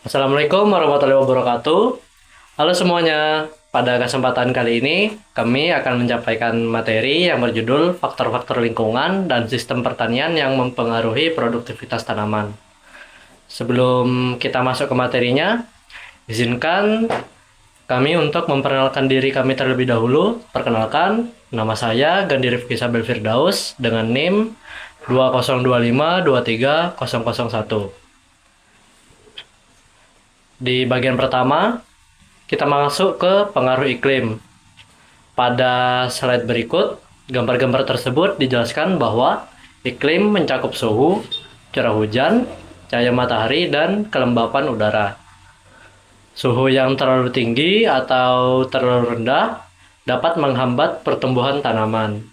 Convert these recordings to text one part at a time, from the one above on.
Assalamualaikum warahmatullahi wabarakatuh. Halo semuanya, pada kesempatan kali ini kami akan menyampaikan materi yang berjudul faktor-faktor lingkungan dan sistem pertanian yang mempengaruhi produktivitas tanaman. Sebelum kita masuk ke materinya, izinkan kami untuk memperkenalkan diri kami terlebih dahulu. Perkenalkan, nama saya Gandhi Rifki Sabel Firdaus dengan NIM 202523001. Di bagian pertama, kita masuk ke pengaruh iklim. Pada slide berikut, gambar-gambar tersebut dijelaskan bahwa iklim mencakup suhu, curah hujan, cahaya matahari, dan kelembapan udara. Suhu yang terlalu tinggi atau terlalu rendah dapat menghambat pertumbuhan tanaman.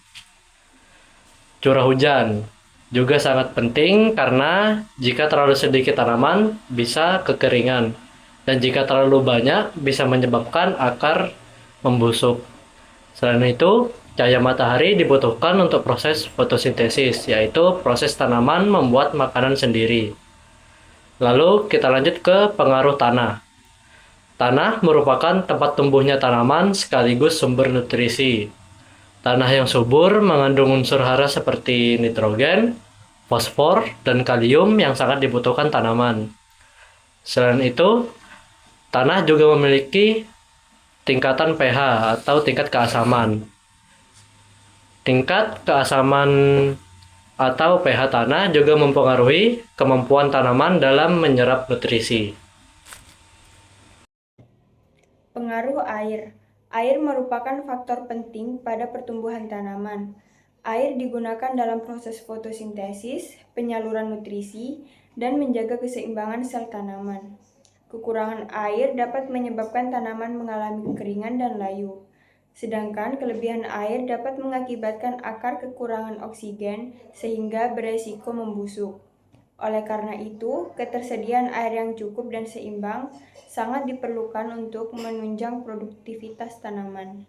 Curah hujan juga sangat penting karena jika terlalu sedikit tanaman bisa kekeringan, dan jika terlalu banyak bisa menyebabkan akar membusuk. Selain itu, cahaya matahari dibutuhkan untuk proses fotosintesis, yaitu proses tanaman membuat makanan sendiri. Lalu kita lanjut ke pengaruh tanah. Tanah merupakan tempat tumbuhnya tanaman sekaligus sumber nutrisi. Tanah yang subur mengandung unsur hara seperti nitrogen, fosfor, dan kalium yang sangat dibutuhkan tanaman. Selain itu, tanah juga memiliki tingkatan pH atau tingkat keasaman. Tingkat keasaman atau pH tanah juga mempengaruhi kemampuan tanaman dalam menyerap nutrisi. Pengaruh air. Air merupakan faktor penting pada pertumbuhan tanaman. Air digunakan dalam proses fotosintesis, penyaluran nutrisi, dan menjaga keseimbangan sel tanaman. Kekurangan air dapat menyebabkan tanaman mengalami kekeringan dan layu. Sedangkan kelebihan air dapat mengakibatkan akar kekurangan oksigen sehingga beresiko membusuk. Oleh karena itu, ketersediaan air yang cukup dan seimbang sangat diperlukan untuk menunjang produktivitas tanaman.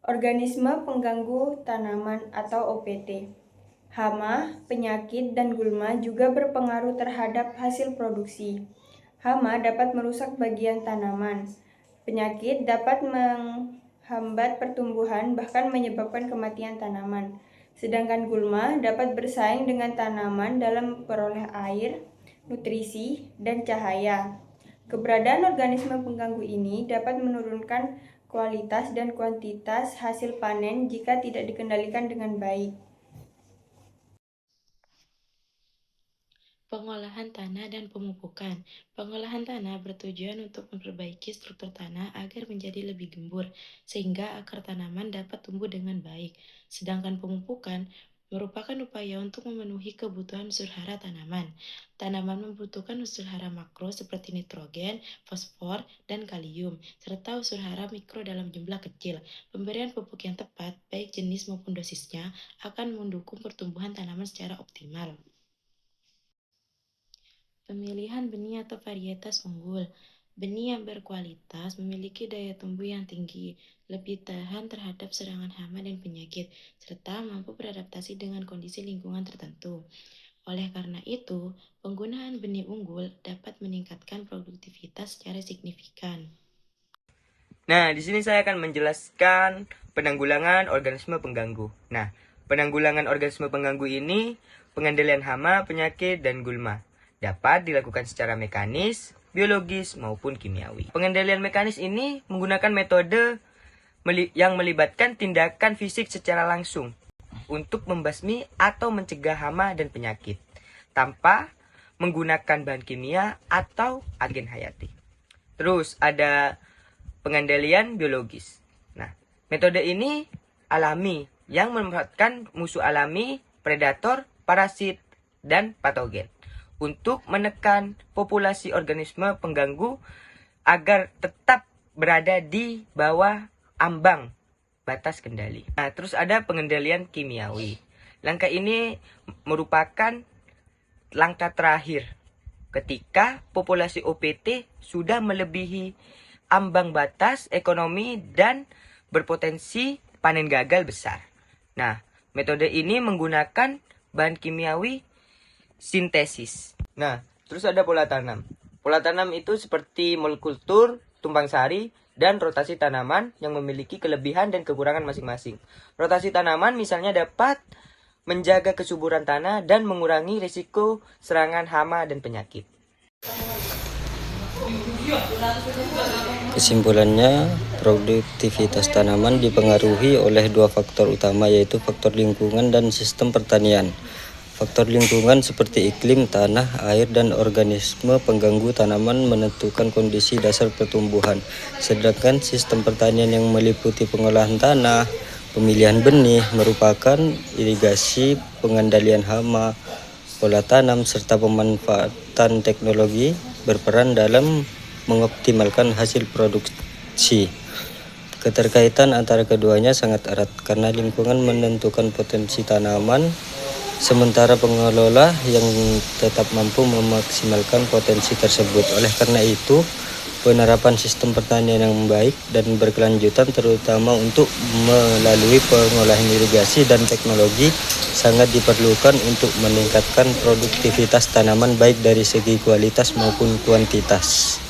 Organisme pengganggu tanaman atau OPT. Hama, penyakit, dan gulma juga berpengaruh terhadap hasil produksi. Hama dapat merusak bagian tanaman. Penyakit dapat menghambat pertumbuhan bahkan menyebabkan kematian tanaman. Sedangkan gulma dapat bersaing dengan tanaman dalam memperoleh air, nutrisi, dan cahaya. Keberadaan organisme pengganggu ini dapat menurunkan kualitas dan kuantitas hasil panen jika tidak dikendalikan dengan baik. Pengolahan tanah dan pemupukan. Pengolahan tanah bertujuan untuk memperbaiki struktur tanah agar menjadi lebih gembur, sehingga akar tanaman dapat tumbuh dengan baik. Sedangkan pemupukan merupakan upaya untuk memenuhi kebutuhan unsur hara tanaman. Tanaman membutuhkan unsur hara makro seperti nitrogen, fosfor, dan kalium, serta unsur hara mikro dalam jumlah kecil. Pemberian pupuk yang tepat, baik jenis maupun dosisnya, akan mendukung pertumbuhan tanaman secara optimal. Pemilihan benih atau varietas unggul. Benih yang berkualitas memiliki daya tumbuh yang tinggi, lebih tahan terhadap serangan hama dan penyakit, serta mampu beradaptasi dengan kondisi lingkungan tertentu. Oleh karena itu, penggunaan benih unggul dapat meningkatkan produktivitas secara signifikan. Nah, di sini saya akan menjelaskan penanggulangan organisme pengganggu. Nah, penanggulangan organisme pengganggu ini, pengendalian hama, penyakit, dan gulma dapat dilakukan secara mekanis, biologis, maupun kimiawi. Pengendalian mekanis ini menggunakan metode yang melibatkan tindakan fisik secara langsung untuk membasmi atau mencegah hama dan penyakit tanpa menggunakan bahan kimia atau agen hayati. Terus ada pengendalian biologis. Nah, metode ini alami yang memanfaatkan musuh alami, predator, parasit, dan patogen untuk menekan populasi organisme pengganggu agar tetap berada di bawah ambang batas kendali. Nah, terus ada pengendalian kimiawi. Langkah ini merupakan langkah terakhir ketika populasi OPT sudah melebihi ambang batas ekonomi dan berpotensi panen gagal besar. Nah, metode ini menggunakan bahan kimiawi sintesis. Nah, Terus ada pola tanam. Pola tanam itu seperti monokultur, tumpang sari, dan rotasi tanaman yang memiliki kelebihan dan kekurangan masing-masing. Rotasi tanaman misalnya dapat menjaga kesuburan tanah dan mengurangi risiko serangan hama dan penyakit. Kesimpulannya, produktivitas tanaman dipengaruhi oleh dua faktor utama, yaitu faktor lingkungan dan sistem pertanian. Faktor lingkungan seperti iklim, tanah, air, dan organisme pengganggu tanaman menentukan kondisi dasar pertumbuhan. Sedangkan sistem pertanian yang meliputi pengolahan tanah, pemilihan benih, merupakan irigasi, pengendalian hama, pola tanam, serta pemanfaatan teknologi berperan dalam mengoptimalkan hasil produksi. Keterkaitan antara keduanya sangat erat karena lingkungan menentukan potensi tanaman, sementara pengelola yang tetap mampu memaksimalkan potensi tersebut. Oleh karena itu, penerapan sistem pertanian yang baik dan berkelanjutan, terutama untuk melalui pengolahan irigasi dan teknologi, sangat diperlukan untuk meningkatkan produktivitas tanaman baik dari segi kualitas maupun kuantitas.